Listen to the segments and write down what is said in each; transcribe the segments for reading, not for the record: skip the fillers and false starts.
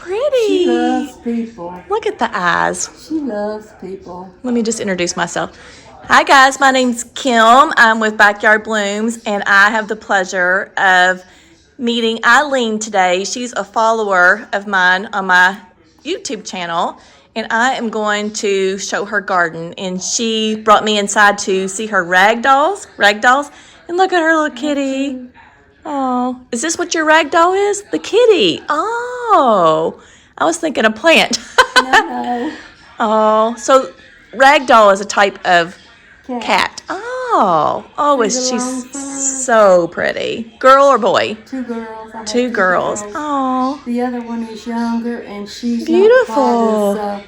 pretty. She loves people. Look at the eyes. She loves people. Let me just introduce myself. Hi guys, my name's Kim. I'm with Backyard Blooms, and I have the pleasure of meeting Eileen today. She's a follower of mine on my YouTube channel, and I am going to show her garden. And she brought me inside to see her rag dolls, and look at her little kitty. Oh, is this what your rag doll is? The kitty. Oh, I was thinking a plant. No. Oh, so ragdoll is a type of cat. Oh, she's so pretty. Girl or boy? Two girls. I have Two girls. Oh, The other one is younger, and she's beautiful. not quite as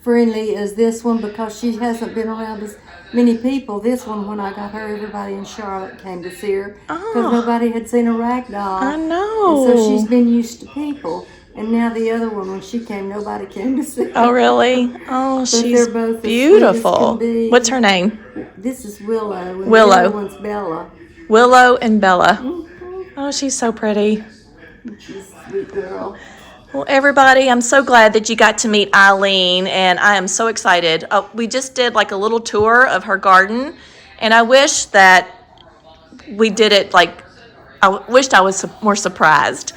friendly as this one because she hasn't been around as many people. This one, when I got her, everybody in Charlotte came to see her because nobody had seen a rag doll. I know. And so she's been used to people. And now the other one, when she came, nobody came to see her. Oh, really? Oh, But she's they're both as beautiful. sweet as can be. What's her name? This is Willow. And Willow. The other one's Bella. Willow and Bella. Oh, she's so pretty. She's a sweet girl. Well, everybody, I'm so glad that you got to meet Eileen, and I am so excited. We just did like a little tour of her garden, and I wish that we did it I wished I was more surprised,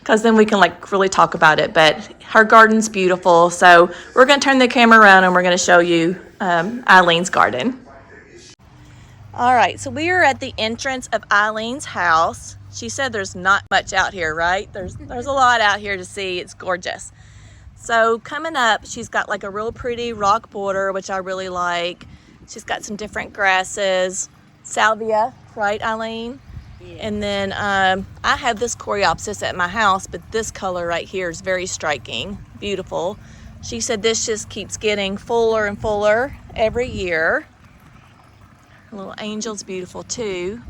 because then we can really talk about it. But her garden's beautiful, so we're going to turn the camera around and we're going to show you Eileen's garden. All right, so we are at the entrance of Eileen's house. She said there's not much out here, right? There's a lot out here to see. It's gorgeous. So coming up, she's got like a real pretty rock border, which I really like. She's got some different grasses. Salvia, right, Eileen? Yeah. And then I have this coreopsis at my house, but this color right here is very striking, beautiful. She said this just keeps getting fuller and fuller every year. Little angel's beautiful too.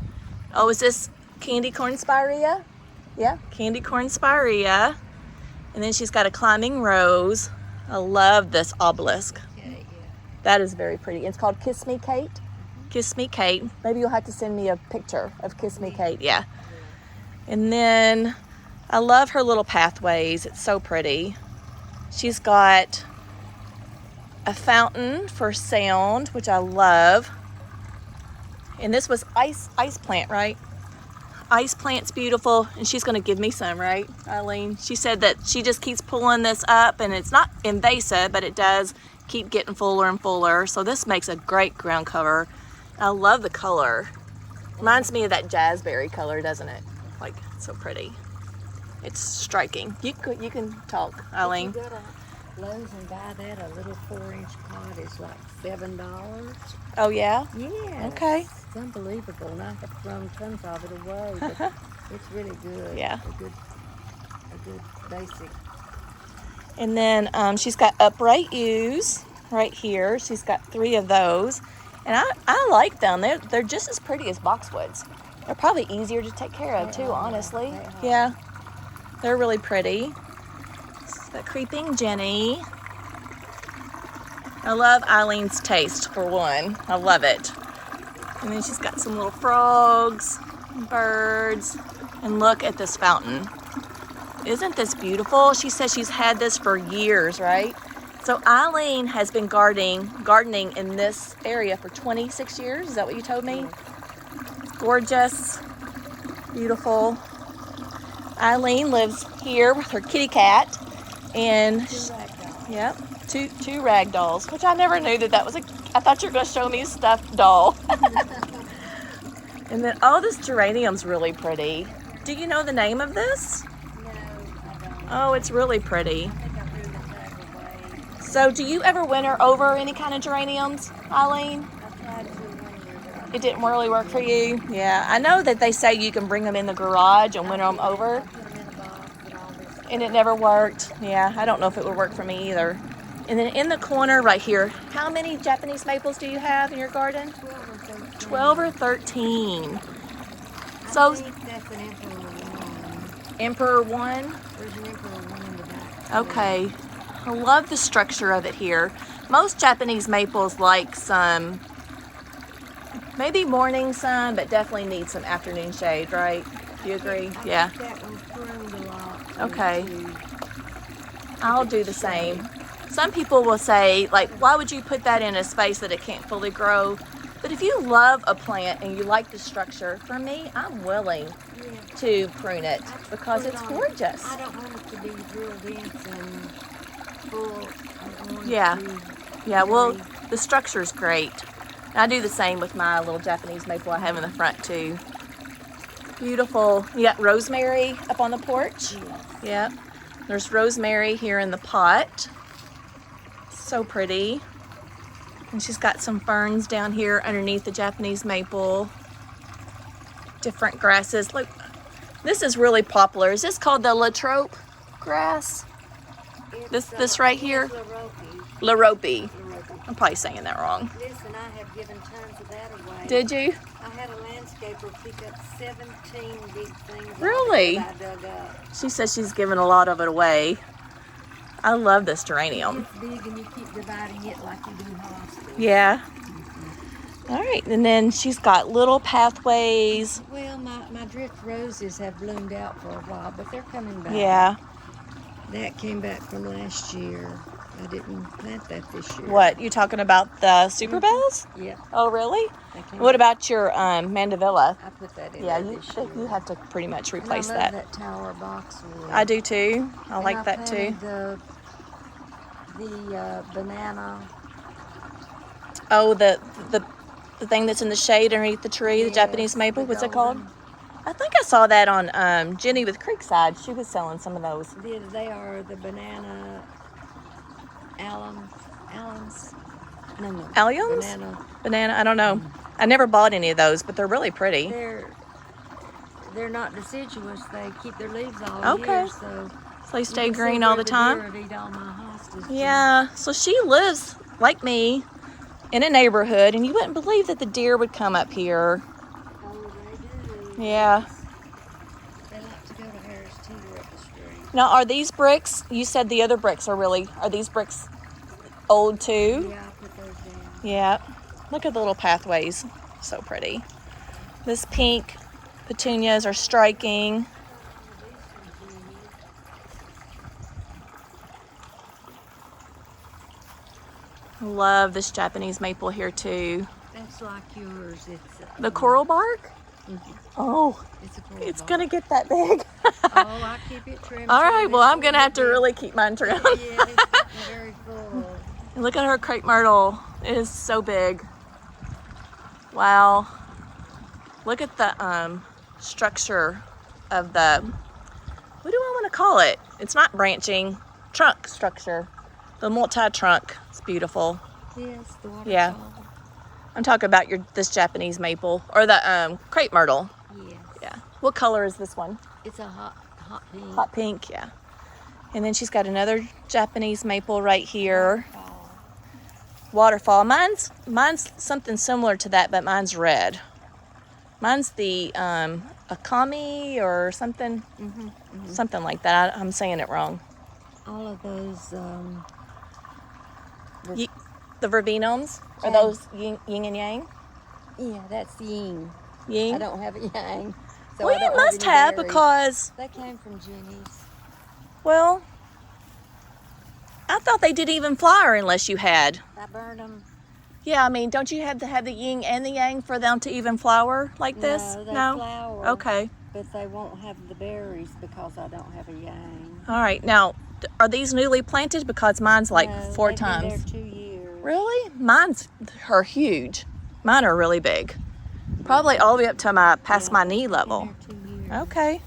Oh, is this candy corn spirea? Yeah, candy corn spirea. And then she's got a climbing rose. I love this obelisk. That is very pretty. It's called Kiss Me Kate. Kiss Me Kate. Maybe you'll have to send me a picture of Kiss Me Kate. Yeah. And then I love her little pathways. It's so pretty. She's got a fountain for sound, which I love. And this was ice plant, right? Ice plant's beautiful, and she's going to give me some, right, Eileen? She said that she just keeps pulling this up, and it's not invasive, but it does keep getting fuller and fuller. So this makes a great ground cover. I love the color. Reminds me of that jazzberry color, doesn't it? Like, it's so pretty. It's striking. You can talk, Eileen. If you go to Lowe's and buy that, a little 4-inch pot is like $7. Oh, yeah? Yeah. Okay. It's unbelievable, and I have thrown tons of it away, but it's really good. Yeah. A good basic. And then she's got upright yews right here. She's got 3 of those. And I like them. They're just as pretty as boxwoods. They're probably easier to take care of too, honestly. Yeah. They're really pretty. That creeping Jenny. I love Eileen's taste, for one. I love it. And then she's got some little frogs, birds, and look at this fountain. Isn't this beautiful? She says she's had this for years, right? So Eileen has been gardening in this area for 26 years. Is that what you told me? Gorgeous, beautiful. Eileen lives here with her kitty cat. And yep, two rag dolls, which I never knew that was I thought you were going to show me a stuffed doll. And then, oh, this geranium's really pretty. Do you know the name of this? No, I don't. Oh, it's really pretty. I think I threw the tag away. So do you ever winter over any kind of geraniums, Eileen? I tried to winter, but It didn't really work for you? Yeah, I know that they say you can bring them in the garage and winter them over. I put them in a box and all this. And it never worked. Yeah, I don't know if it would work for me either. And then in the corner right here, how many Japanese maples do you have in your garden? 12 or 13. So, I think that's an Emperor Emperor 1. 1? There's an Emperor 1 in the back. Okay. I love the structure of it here. Most Japanese maples like some, maybe morning sun, but definitely need some afternoon shade, right? Do you agree? Yeah. That one's pruned a lot. Okay. I'll do the same. Some people will say, like, why would you put that in a space that it can't fully grow? But if you love a plant and you like the structure, for me, I'm willing to prune it because it's gorgeous. I don't want it to be real dense and full. I want Yeah. it to be Yeah, well, very- the structure's great. And I do the same with my little Japanese maple I have in the front too. Beautiful. You got rosemary up on the porch? Yes. Yep. There's rosemary here in the pot. So pretty. And she's got some ferns down here underneath the Japanese maple. Different grasses. Look, this is really popular. Is this called the latrope grass? It's, This right here? Larope. Larope. Larope. I'm probably saying that wrong. Listen, I have given tons of that away. Did you? I had a landscaper pick up 17 big things. Really? That I dug up. She says she's given a lot of it away. I love this geranium. It's big and you keep dividing it like you do hostas. Yeah. All right, and then she's got little pathways. Well, my drift roses have bloomed out for a while, but they're coming back. Yeah. That came back from last year. I didn't plant that this year. What, you talking about the super bells? Yep. Oh, really? That came What back. about your mandevilla? I put that in Yeah, there you this year. have to pretty much And replace I love that. that tower boxwood. I do too. I And like that too. planted The banana. Oh, the thing that's in the shade underneath the tree, the Yes, Japanese maple. the What's it called? golden. I think I saw that on Jenny with Creekside. She was selling some of those. They are the banana alums. No. Alliums? Banana. I don't know. I never bought any of those, but they're really pretty. They're not deciduous. They keep their leaves all Okay. year, so So they you stay can see green all where the time. deer have eat all my hostas. Yeah, so she lives like me in a neighborhood, and you wouldn't believe that the deer would come up here. Oh, they do. Yeah. They like to go to Harris Teeter up the street. Now, are these bricks? You said the other bricks are these bricks old too? Yeah, I put those down. Yeah. Look at the little pathways. So pretty. This pink petunias are striking. Love this Japanese maple here too. That's like yours. It's The coral bark? Mhm. Oh, It's a coral it's bark. gonna get that big. Oh, I keep it trimmed. All too. right, well, It's I'm gonna have to big. really keep mine trimmed. Yeah, it's getting very full. And look at her crepe myrtle. It is so big. Wow. Look at the structure of the, what do I want to call it? It's not branching, trunk structure. The multi-trunk. It's beautiful. Yes, the waterfall. Yeah. I'm talking about this Japanese maple or the crepe myrtle. Yes. Yeah. What color is this one? It's a hot pink. Hot pink, yeah. And then she's got another Japanese maple right here. Waterfall. Mine's something similar to that, but mine's red. Mine's the Akami or something, something like that. I'm saying it wrong. All of those. The verbenoms are Yeah. those yin and yang? Yeah, that's yin. Yin. I don't have a yang. So Well, I you don't must any have berries. because, They came from Jenny's. well, I thought they didn't even flower unless you had. I burned them. Yeah, I mean, don't you have to have the yin and the yang for them to even flower like this? No, they flower. Okay. But they won't have the berries because I don't have a yang. All right. Now, are these newly planted? Because mine's like No, 4 they've times. Been there 2 years. Really? Mine's are huge. Mine are really big. Probably all the way up to past my knee level. Been there 2 years. Okay.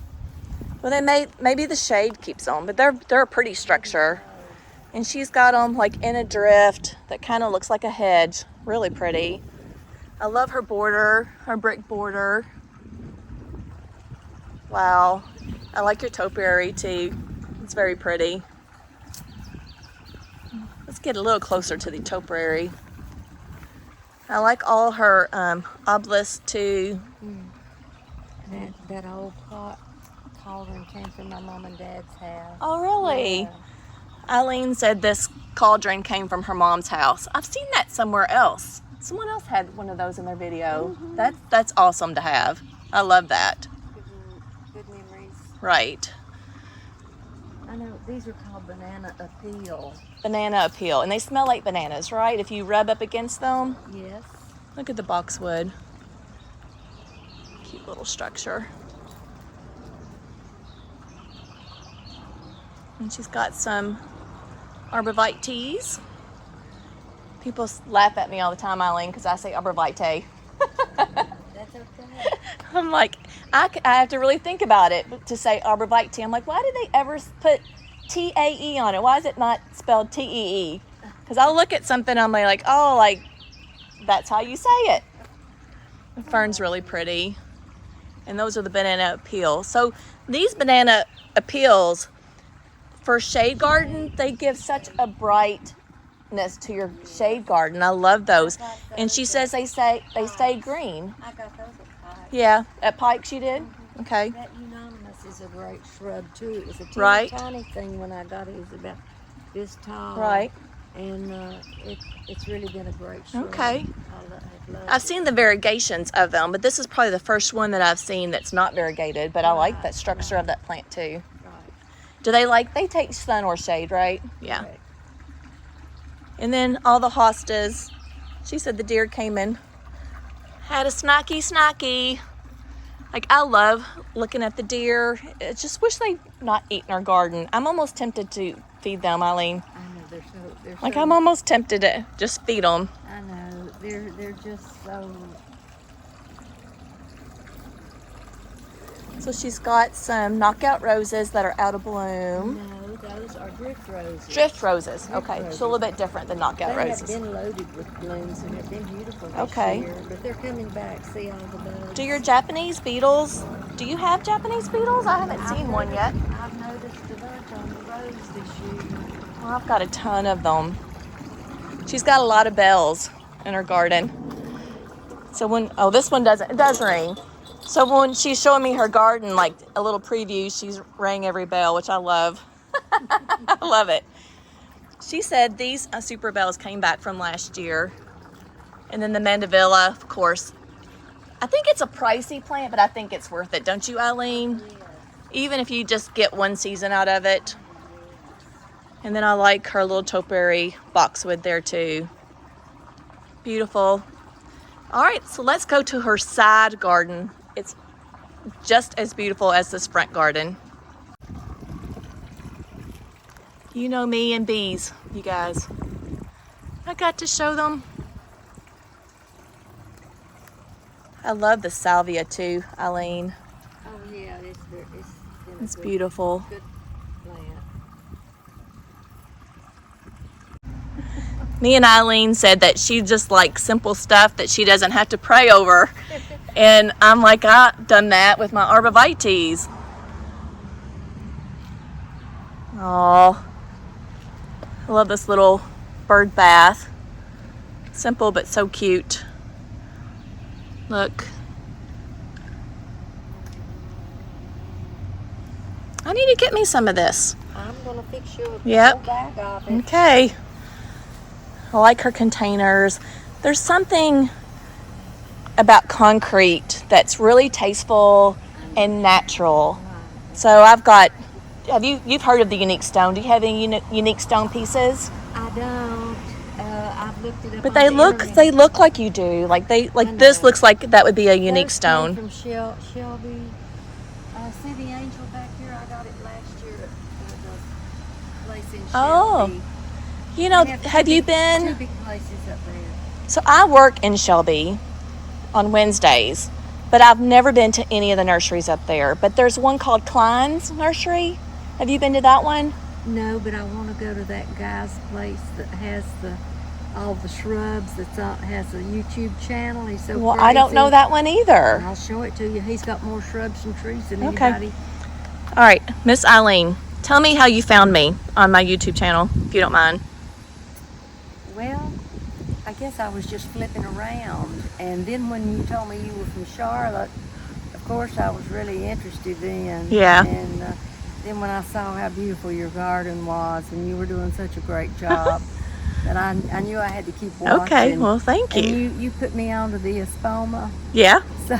Well, then maybe the shade keeps them, but they're a pretty structure. And she's got them like in a drift that kind of looks like a hedge. Really pretty. I love her border, her brick border. Wow. I like your topiary too. It's very pretty. Let's get a little closer to the topiary. I like all her obelisks too. That old cauldron came from my mom and dad's house. Oh, really? Yeah. Eileen said this cauldron came from her mom's house. I've seen that somewhere else. Someone else had one of those in their video. That's awesome to have. I love that. Good memories. Right. I know, these are called banana appeal. Banana appeal. And they smell like bananas, right? If you rub up against them. Yes. Look at the boxwood. Cute little structure. And she's got some arborvitae teas. People laugh at me all the time, Eileen, because I say arborvitae. That's okay. I'm like, I have to really think about it to say arborvitae. I'm like, why did they ever put T-A-E on it? Why is it not spelled T-E-E? Because I'll look at something, I'm like, oh, like, that's how you say it. The fern's really pretty. And those are the banana appeal. So these banana appeals, for shade garden, they give such a brightness to your shade garden. I love those. And she says they stay green. I got those at Pike. Yeah, at Pikes you did? Okay. That unanimous is a great shrub too. It was a teeny Right. tiny thing when I got it. It was about this tall. Right. And it's really been a great shrub. Okay. I've loved I've it. seen the variegations of them, but this is probably the first one that I've seen that's not variegated, but I like that structure of that plant too. Right. Do they take sun or shade, right? Yeah. Right. And then all the hostas. She said the deer came in, had a snacky. Like, I love looking at the deer. I just wish they'd not eat in our garden. I'm almost tempted to feed them, Eileen. I know they're Like, so, I'm almost tempted to just feed them. I know they're just so. So she's got some knockout roses that are out of bloom. No, those are drift roses. Drift roses. Drift Okay, roses. so a little bit different than knockout They roses. have been loaded with blooms and they've been beautiful this Okay. year, but they're coming back. See all the buds. Do your Japanese beetles, do you have Japanese beetles? I haven't seen one yet. I've noticed a bunch on the roads this year. Well, I've got a ton of them. She's got a lot of bells in her garden. So this one doesn't, it does ring. So when she's showing me her garden, like a little preview, she's rang every bell, which I love. I love it. She said these super bells came back from last year. And then the mandevilla, of course. I think it's a pricey plant, but I think it's worth it. Don't you, Eileen? Even if you just get one season out of it. And then I like her little topiary boxwood there too. Beautiful. All right, so let's go to her side garden. It's just as beautiful as this front garden. You know me and bees, you guys. I got to show them. I love the salvia too, Eileen. Oh yeah, it's been a It's good, beautiful. Good plant. Me and Eileen said that she just likes simple stuff that she doesn't have to pray over. And I'm like, I've done that with my arborvitaes. Oh, I love this little bird bath. Simple but so cute. Look. I need to get me some of this. I'm gonna fix you a Yep. whole bag of it. Okay. I like her containers. There's something about concrete that's really tasteful and natural. So I've got, you've heard of the unique stone. Do you have any unique stone pieces? I don't. I've looked it up. But on they the look internet. like you do. Like I this know. looks like that would be a unique Those stone. came from Shelby. See the angel back here? I got it last year at the place in Shelby. Oh. You know, They have you two been? big places up there. So I work in Shelby on Wednesdays, but I've never been to any of the nurseries up there. But there's one called Klein's Nursery. Have you been to that one? No, but I want to go to that guy's place that has all the shrubs. Has a YouTube channel. He's so Well, crazy. I don't know that one either. I'll show it to you. He's got more shrubs and trees than Okay. anybody. All right, Miss Eileen, tell me how you found me on my YouTube channel, if you don't mind. Well, I guess I was just flipping around, and then when you told me you were from Charlotte, of course I was really interested in. Yeah. And then when I saw how beautiful your garden was, and you were doing such a great job, that I knew I had to keep watching. Okay, well, thank you. And you put me onto the espoma, Yeah, so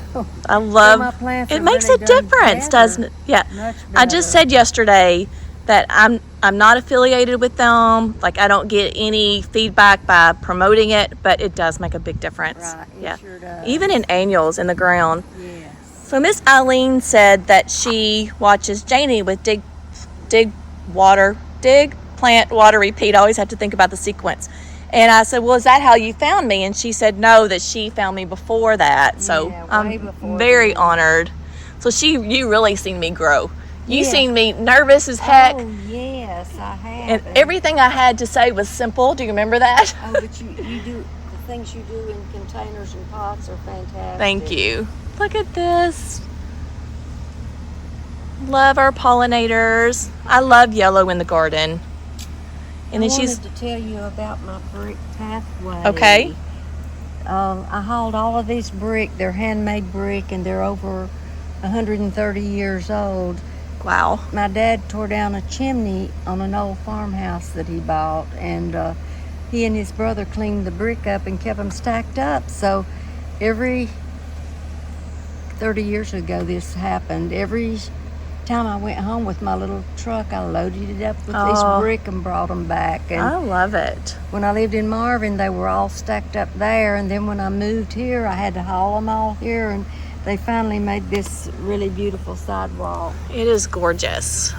I my love plants it. have Makes really a done difference, better. doesn't it? Yeah. much I just better. said yesterday that I'm not affiliated with them. Like, I don't get any feedback by promoting it, but it does make a big difference. Right, it Yeah. sure does. Even in annuals in the ground. Yes. So Miss Eileen said that she watches Janie with dig, plant, water, repeat. I always have to think about the sequence. And I said, well, is that how you found me? And she said, no, that she found me before that. So Yeah, way I'm before very then. honored. So you really seen me grow. You Yeah. seen me nervous as heck. Oh, yes, I have. And everything I had to say was simple. Do you remember that? Oh, but you do, the things you do in containers and pots are fantastic. Thank you. Look at this. Love our pollinators. I love yellow in the garden. And then I she's wanted to tell you about my brick pathway. okay. I hauled all of these brick. They're handmade brick, and they're over 130 years old. Wow. My dad tore down a chimney on an old farmhouse that he bought, and he and his brother cleaned the brick up and kept them stacked up. So every 30 years ago this happened. Every time I went home with my little truck, I loaded it up with these brick and brought them back. And I love it. when I lived in Marvin, they were all stacked up there, and then when I moved here, I had to haul them all here, and they finally made this really beautiful sidewalk. It is gorgeous.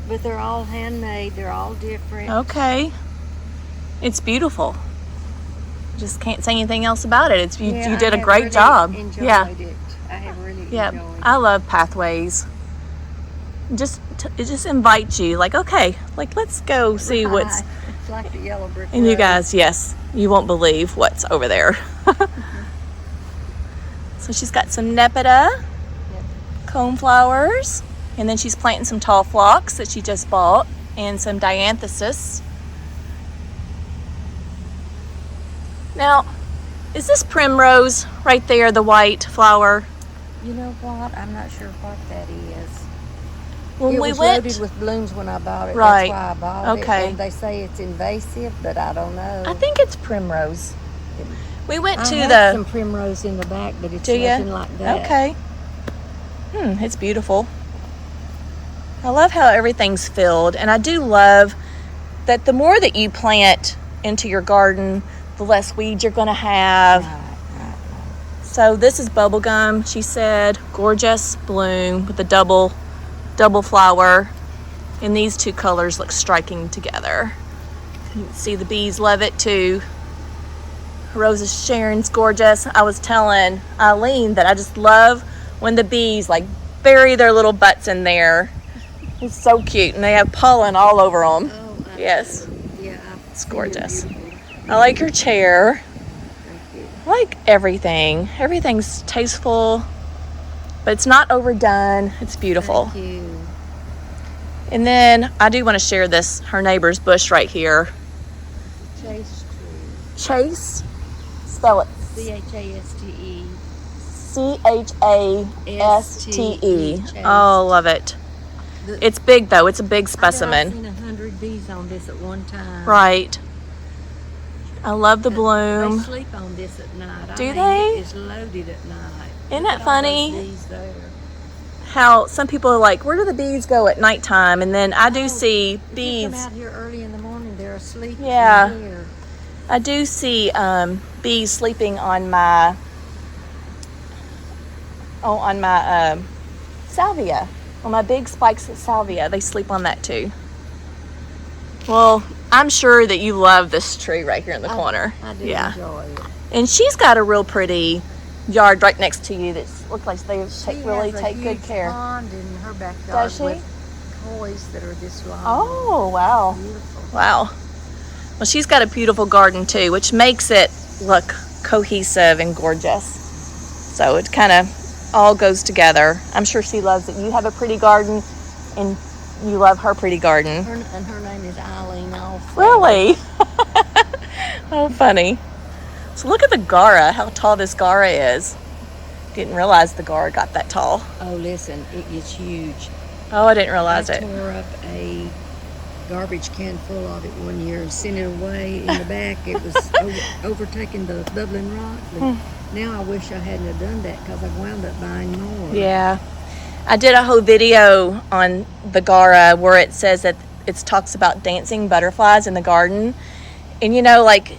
But they're all handmade. They're all different. Okay. It's beautiful. Just can't say anything else about it. It's you Yeah, did I a have great really job. Enjoyed Yeah. it. I have really Yeah. enjoyed it. I love pathways. It just invites you, like, okay, like, let's go see what's. Right. It's like the yellow brick And you road. guys, yes, you won't believe what's over there. So she's got some nepeta, cone flowers, and then she's planting some tall phlox that she just bought, and some dianthesis. Now, is this primrose right there, the white flower? You know what? I'm not sure what that is. When It we was went, loaded with blooms when I bought it. Right. That's why I bought Okay. it. And they say it's invasive, but I don't know. I think it's primrose. We went I to have the. some primrose in the back, but it's Do ya? nothing like that. Okay. It's beautiful. I love how everything's filled, and I do love that the more that you plant into your garden, the less weeds you're going to have. Right. So this is bubblegum, she said, gorgeous bloom with a double flower, and these two colors look striking together. You can see the bees love it too. Rosa Sharon's gorgeous. I was telling Eileen that I just love when the bees like bury their little butts in there. It's so cute, and they have pollen all over them. Oh, Yes, yeah. it's gorgeous. I like your chair. I like everything. Everything's tasteful, but it's not overdone. It's beautiful. Thank you. And then I do want to share this, her neighbor's bush right here. Chase tree. Chase, spell it. C-H-A-S-T-E. C-H-A-S-T-E. Chase. Oh, love it. The- It's big though. It's a big I've specimen. seen 100 bees on this at one time. Right. I love the They bloom. sleep on this at night. Do I mean, they? It is loaded at night. Isn't Look that at all those funny? bees there. How some people are like, where do the bees go at nighttime? And then I do Oh, see If you bees. come out here early in the morning, they're asleep. Yeah. in here. I do see bees sleeping on my salvia, on my big spikes of salvia. They sleep on that too. Well, I'm sure that you love this tree right here in the corner. I do Yeah. enjoy it. And she's got a real pretty yard right next to you that looks like they really has a take good huge care. pond in her backyard Does she? with koi's that are this long. Oh, wow. Beautiful. Wow. Well, she's got a beautiful garden too, which makes it look cohesive and gorgeous. So it kind of all goes together. I'm sure she loves it. You have a pretty garden, and you love her pretty garden. Her name is Eileene also. Really? Oh, funny. So look at the Gara, how tall this Gara is. Didn't realize the Gara got that tall. Oh, listen, it gets huge. Oh, I didn't realize I it. tore up a garbage can full of it one year and sent it away in the back. It was overtaking the bubbling rock. But now I wish I hadn't have done that because I wound up buying more. Yeah. I did a whole video on the Gara where it says that it talks about dancing butterflies in the garden. And you know, like,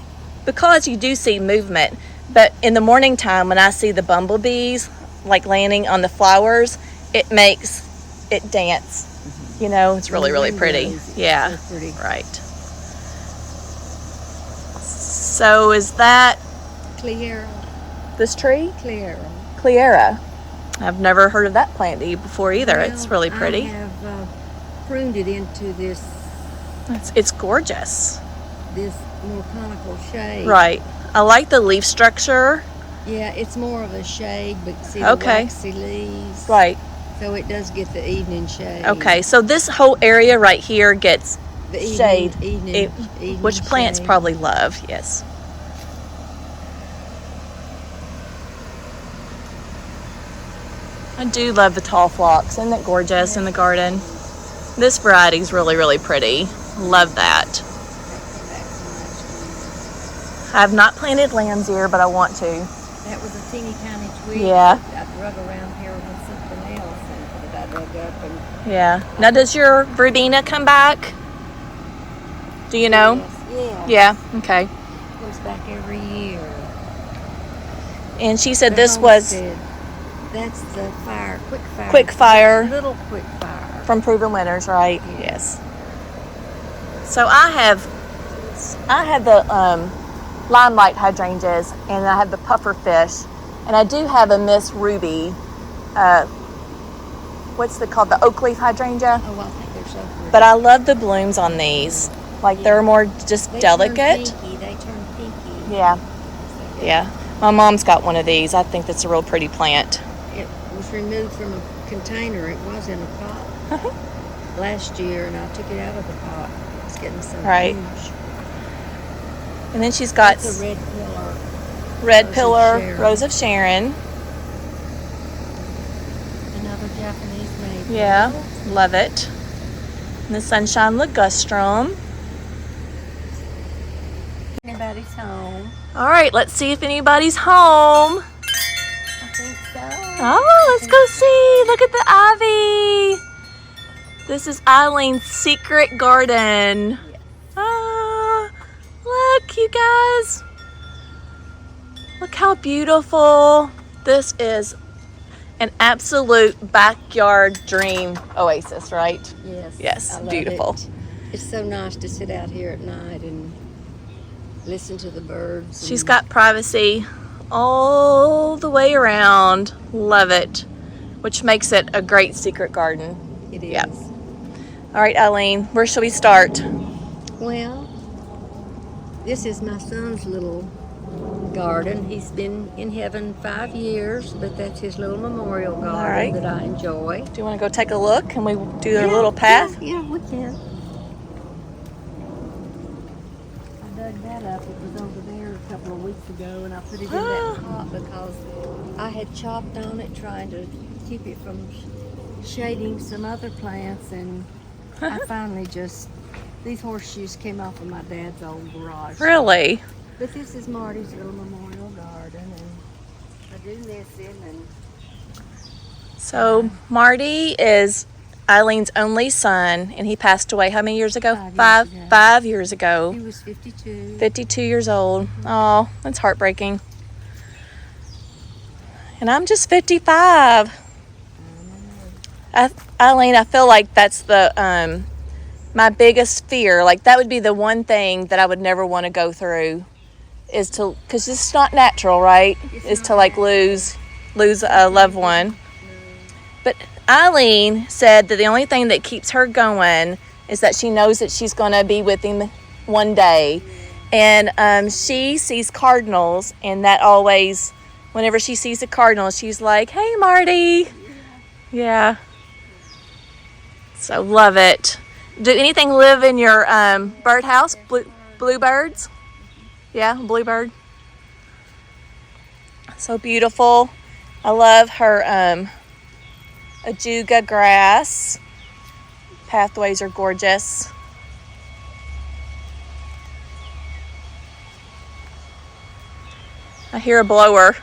because you do see movement, but in the morning time when I see the bumblebees like landing on the flowers, it makes it dance. You know, it's really, really pretty. Yeah, So pretty. right. So is that Clear, this tree? clear. Cleara. I've never heard of that plant before either. It's Well, really pretty. I have pruned it into this It's gorgeous. more conical shade. Right. I like the leaf structure. Yeah, it's more of a shade, but see Okay. the waxy leaves. Right. So it does get the evening shade. Okay. So this whole area right here gets The evening, shade, evening which plants shade. probably love. Yes. I do love the tall phlox. Isn't that gorgeous in the garden? This variety is really, really pretty. Love that. I have not planted lamb's ear, but I want to. That was a teeny tiny twig. Yeah. I'd rug around here with something else and I'd rug up and Yeah. Now, does your verbena come back? Do you know? Yes, Yeah. Okay. comes back every year. And she said The this was homestead. That's the fire, quick fire. quick fire Little quick fire. from Proven Winners, right? Yeah. Yes. So I have the limelight hydrangeas, and I have the puffer fish, and I do have a Miss Ruby. What's it called? The oak leaf hydrangea. Oh, I think they're so pretty. But I love the blooms on these. Like they're more just They delicate. Turn pinky. They turn pinky. Yeah. Yeah. My mom's got one of these. I think that's a real pretty plant. It was removed from a container. It was in a pot last year, and I took it out of the pot. It's getting so Right. huge. And then she's got That's a red pillar. red Rose of pillar, Sharon. Rose of Sharon. Another Japanese maple. Yeah, love it. And the Sunshine Ligustrum. Anybody's home. All right, let's see if anybody's home. I think so. Oh, let's go see. Look at the ivy. This is Eileen's Secret Garden. Ah, look, you guys. Look how beautiful. This is an absolute backyard dream oasis, right? Yes. Yes, I love beautiful. it. It's so nice to sit out here at night and listen to the birds. She's and- got privacy all the way around. Love it. Which makes it a great secret garden. It is. Yeah. All right, Eileen, where shall we start? Well, this is my son's little garden. He's been in heaven 5 years, but that's his little memorial garden right. that I enjoy. Do you want to go take a look? Can we do a little path? Yeah, we can. I dug that up. It was over there a couple of weeks ago, and I put it in that pot because I had chopped on it trying to keep it from shading some other plants, and I finally just, these horseshoes came off of my dad's old garage. Really? But this is Marty's little memorial garden, and I do miss him. And So Marty is Eileen's only son, and he passed away how many years ago? 5 years ago. 5 years ago. he was 52. 52 years old. Oh, that's heartbreaking. And I'm just 55. Eileen, I feel like that's the my biggest fear. Like that would be the one thing that I would never want to go through, is to, because it's not natural, right? Is to like lose a loved one. But Eileen said that the only thing that keeps her going is that she knows that she's going to be with him one day. And she sees cardinals, and that always, whenever she sees a cardinal, she's like, "Hey, Marty." Yeah. So love it. Do anything live in your birdhouse? Bluebirds? Yeah, bluebird. So beautiful. I love her ajuga grass. Pathways are gorgeous. I hear a blower.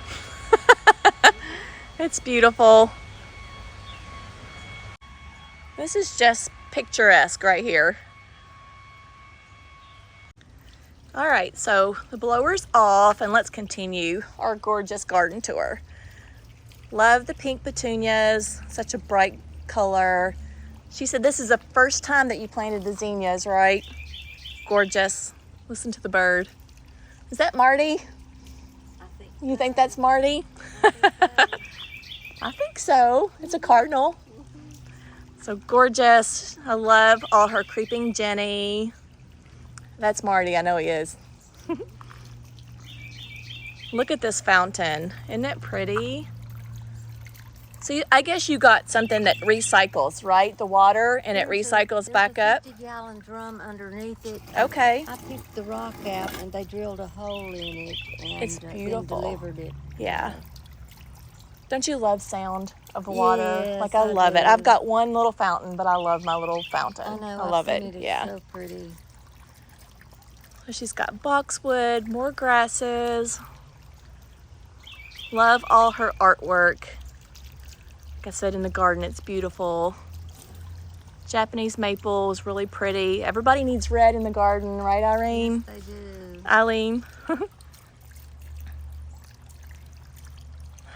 It's beautiful. This is just picturesque right here. All right, so the blower's off and let's continue our gorgeous garden tour. Love the pink petunias, such a bright color. She said this is the first time that you planted the zinnias, right? Gorgeous. Listen to the bird. Is that Marty? You think that's Marty? I think so. It's a cardinal. So gorgeous. I love all her creeping Jenny. That's Marty, I know he is. Look at this fountain. Isn't it pretty? So I guess you got something that recycles, right? The water, and it recycles back up. There's a 50-gallon drum underneath it. Okay. I picked the rock out, and they drilled a hole in it, and It's beautiful. then delivered it. Yeah. Don't you love sound of the water? Yes, Like I love it. do. I've got one little fountain, but I love my little fountain. I know. I love I've it. seen Yeah. It's so pretty. So she's got boxwood, more grasses. Love all her artwork. Like I said, in the garden, it's beautiful. Japanese maple is really pretty. Everybody needs red in the garden, right, Irene? They do. Eileen.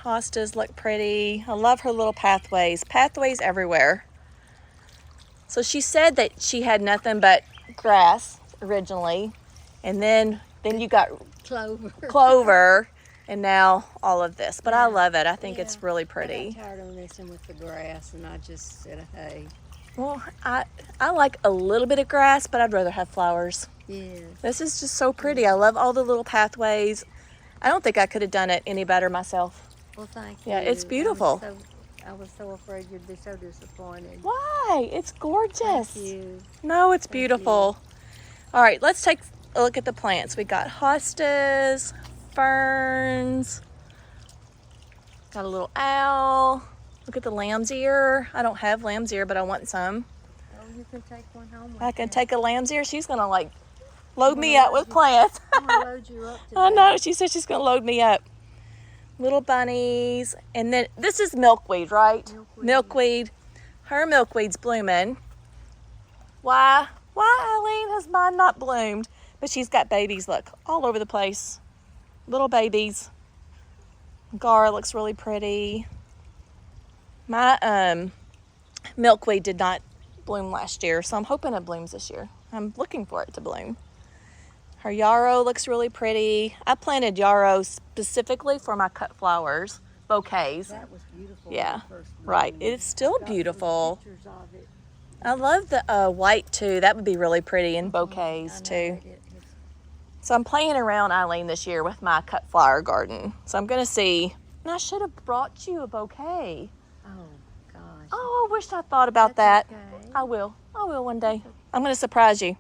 Hostas look pretty. I love her little pathways. Pathways everywhere. So she said that she had nothing but grass originally, and then you got Clover. clover, and now all of this. But I love it. I think it's Yeah. really I pretty. got tired of messing with the grass, and I just said, hey, Well, I like a little bit of grass, but I'd rather have flowers. yes. This is just so pretty. I love all the little pathways. I don't think I could have done it any better myself. Well, thank you. Yeah, it's beautiful. I was so afraid you'd be so disappointed. Why? It's gorgeous. Thank you. No, it's beautiful. All right, let's take a look at the plants. We got hostas, ferns, got a little owl. Look at the lamb's ear. I don't have lamb's ear, but I want some. Oh, you can take one home with I can you. take a lamb's ear. She's gonna like load me up with plants. I'm gonna load you up today. I know, she said she's gonna load me up. Little bunnies. And then this is milkweed, right? Milkweed. Her milkweed's blooming. Why Eileen has mine not bloomed? But she's got babies, look, all over the place. Little babies. Gar looks really pretty. My milkweed did not bloom last year, so I'm hoping it blooms this year. I'm looking for it to bloom. Her yarrow looks really pretty. I planted yarrow specifically for my cut flowers, bouquets. That was beautiful. Yeah, when it first right. bloomed. It's still Got some beautiful. pictures of it. I love the white too. That would be really pretty in bouquets I know too. it's- So I'm playing around, Eileen, this year with my cut flower garden. So I'm gonna see. And I should have brought you a bouquet. Oh, gosh. Oh, I wish I thought about That's that. okay. I will one day. I'm gonna surprise you.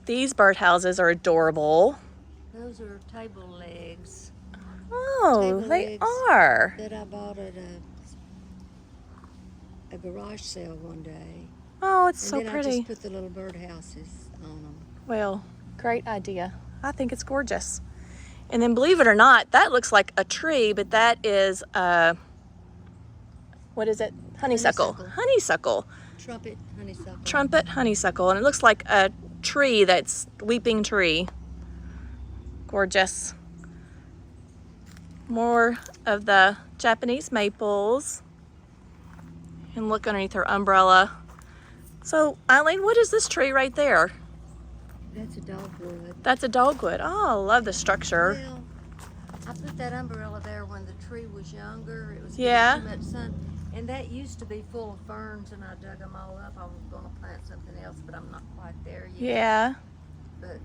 These birdhouses are adorable. Those are table legs Oh, Table they legs. are. that I bought at a garage sale one day. Oh, it's And so then I pretty. just put the little birdhouses on them. Well, great idea. I think it's gorgeous. And then believe it or not, that looks like a tree, but that is what is it? Honeysuckle. Honeysuckle. Trumpet honeysuckle. Trumpet honeysuckle. And it looks like a tree that's weeping tree. Gorgeous. More of the Japanese maples. And look underneath her umbrella. So, Eileen, what is this tree right there? That's a dogwood. That's a dogwood. Oh, I love the structure. Well, I put that umbrella there when the tree was younger. It was Yeah. getting too much sun. And that used to be full of ferns, and I dug them all up. I was going to plant something else, but I'm not quite there yet. Yeah. But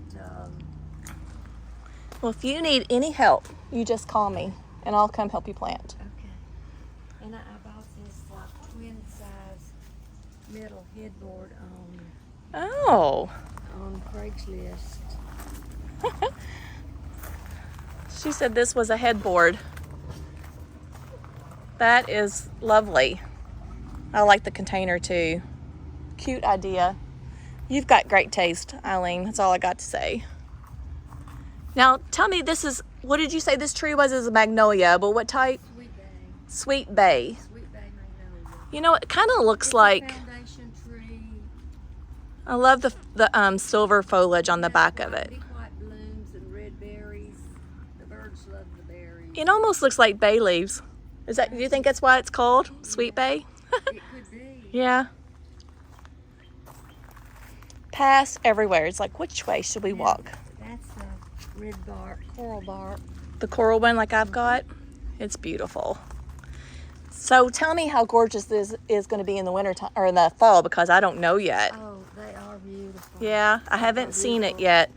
Well, if you need any help, you just call me and I'll come help you plant. okay. And I bought this twin size metal headboard Oh. on Craigslist. She said this was a headboard. That is lovely. I like the container too. Cute idea. You've got great taste, Eileen. That's all I got to say. Now, tell me, this is, what did you say this tree was? Is a magnolia, but what type? Sweet bay. Sweet bay. Sweet bay magnolia. You know, it kind of looks It's like, a foundation tree. I love the silver foliage on the back of it. Big white blooms and red berries. The birds love the berries. It almost looks like bay leaves. Do you think that's why it's called sweet bay? It could be. Yeah. Pass everywhere. It's like, which way should we walk? That's a red bark, coral bark. The coral one like I've got? It's beautiful. So tell me how gorgeous this is going to be in the winter time or in the fall, because I don't know yet. Oh, they are beautiful. Yeah, I haven't seen it yet.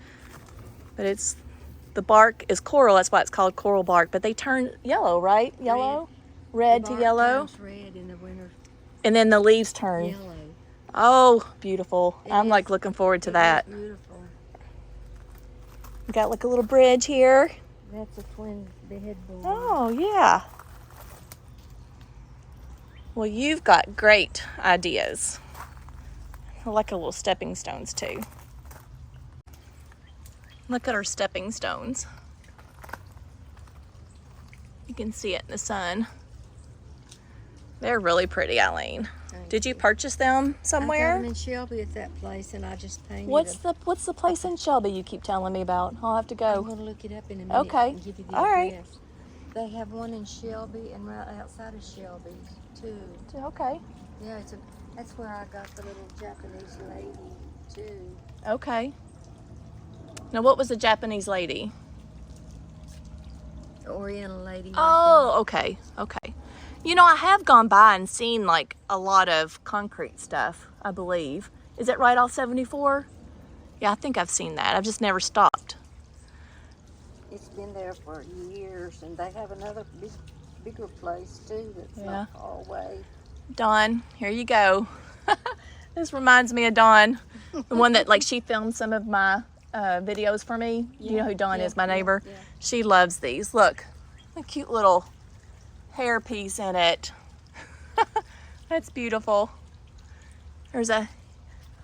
But the bark is coral, that's why it's called coral bark, but they turn yellow, right? Yellow? Red The to bark yellow. turns red in the winter. And then the leaves turn. Yellow. Oh, beautiful. It I'm is- like looking forward to It that. is beautiful. We got like a little bridge here. That's a twin bed board. Oh, yeah. Well, you've got great ideas. I like a little stepping stones too. Look at our stepping stones. You can see it in the sun. They're really pretty, Eileen. Did you purchase them I got them somewhere? in Shelby at that place, and I just painted What's them. the place in Shelby you keep telling me about? I'll have to I'm go. going to look it up in a minute Okay. and give you the All right. address. They have one in Shelby and right outside of Shelby, too. Okay. Yeah, that's where I got the little Japanese lady, too. Okay. Now, what was the Japanese lady? The Oriental lady. right Oh, okay. Okay. You know, I have gone by and seen like a lot of concrete stuff, I believe. Is it right off 74? Yeah, I think I've seen that. I've just never stopped. there. It's been there for years, and they have another bigger place, too, that's Yeah. not far away. Dawn, here you go. This reminds me of Dawn, the one that like she filmed some of my videos for me. You know who Dawn is, my neighbor. yeah. She loves these. Look, a cute little hair piece in it. That's beautiful. There's a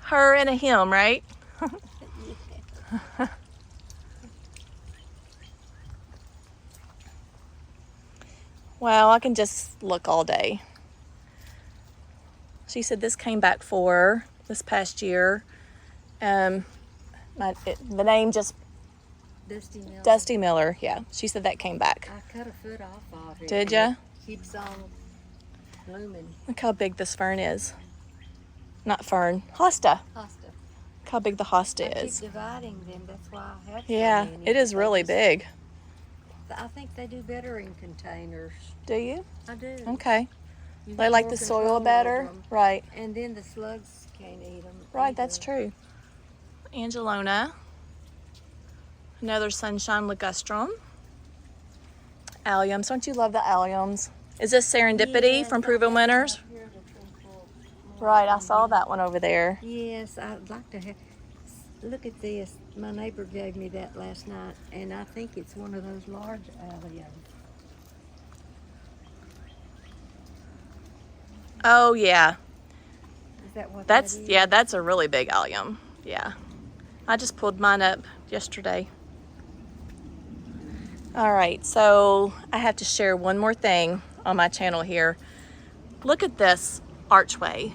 her and a him, right? Wow, I can just look all day. She said this came back for this past year. The name just Dusty Mill. Dusty Miller. Yeah, she said that came back. I cut a foot off of it. Did and ya? it Keeps on blooming. Look how big this fern is. Not fern, hosta. Hosta. Look how big the hosta I is. keep dividing them. That's why I have so Yeah, many, it is but really they big. just- I think they do better in containers. Do you? I do. Okay. You They have like more the control soil over better. them. Right. And then the slugs can't eat them. Right, that's true. Angelona. Another sunshine ligustrum. Alliums. Don't you love the alliums? Is this serendipity from Proven Winners? Right, I saw that one over there. Yes, I'd like to have. Look at this. My neighbor gave me that last night, and I think it's one of those large alliums. Oh yeah. Is that what That's that is? yeah, that's a really big allium. Yeah. I just pulled mine up yesterday. All right, so I have to share one more thing on my channel here. Look at this archway.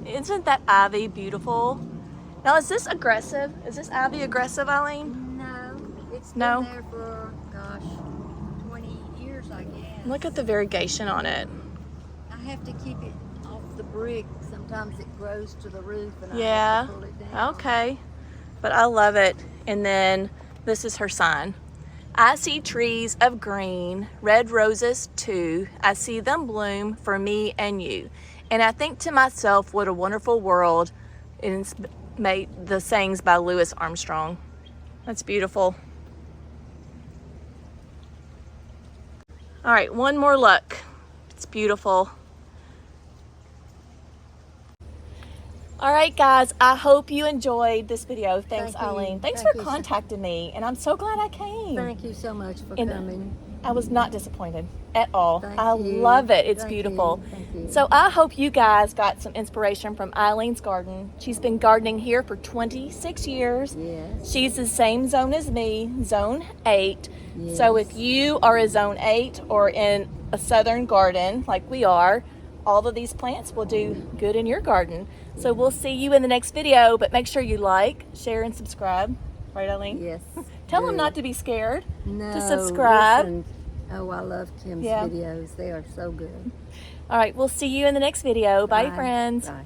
Isn't that ivy beautiful? Now, is this aggressive? Is this ivy aggressive, Eileen? No, it's been No? there for, gosh, 20 years, I guess. Look at the variegation on it. I have to keep it off the brick. Sometimes it grows to the roof, and I Yeah, have to pull it down. okay. But I love it. And then this is her sign. I see trees of green, red roses too. I see them bloom for me and you. And I think to myself, what a wonderful world. And it's made the sayings by Louis Armstrong. That's beautiful. All right, one more look. It's beautiful. All right, guys, I hope you enjoyed this video. Thanks, Thank you. Eileen. Thanks Thank for you so- contacting me, and I'm so glad I came. Thank you so much for And coming. I was not disappointed at all. Thank I you. love it. It's Thank beautiful. you. Thank you. So I hope you guys got some inspiration from Eileen's garden. She's been gardening here for 26 years. Yes. She's the same zone as me, zone 8. So Yes. if you are a zone 8 or in a southern garden like we are, all of these plants will do good in your garden. So we'll see you in the next video, but make sure you like, share, and subscribe. Right, Eileen? Yes. Tell them do. not to be scared. No, to subscribe. listen. Oh, I love Kim's Yeah. videos. They are so good. All right, we'll see you in the next video. Bye, Bye. friends. Bye.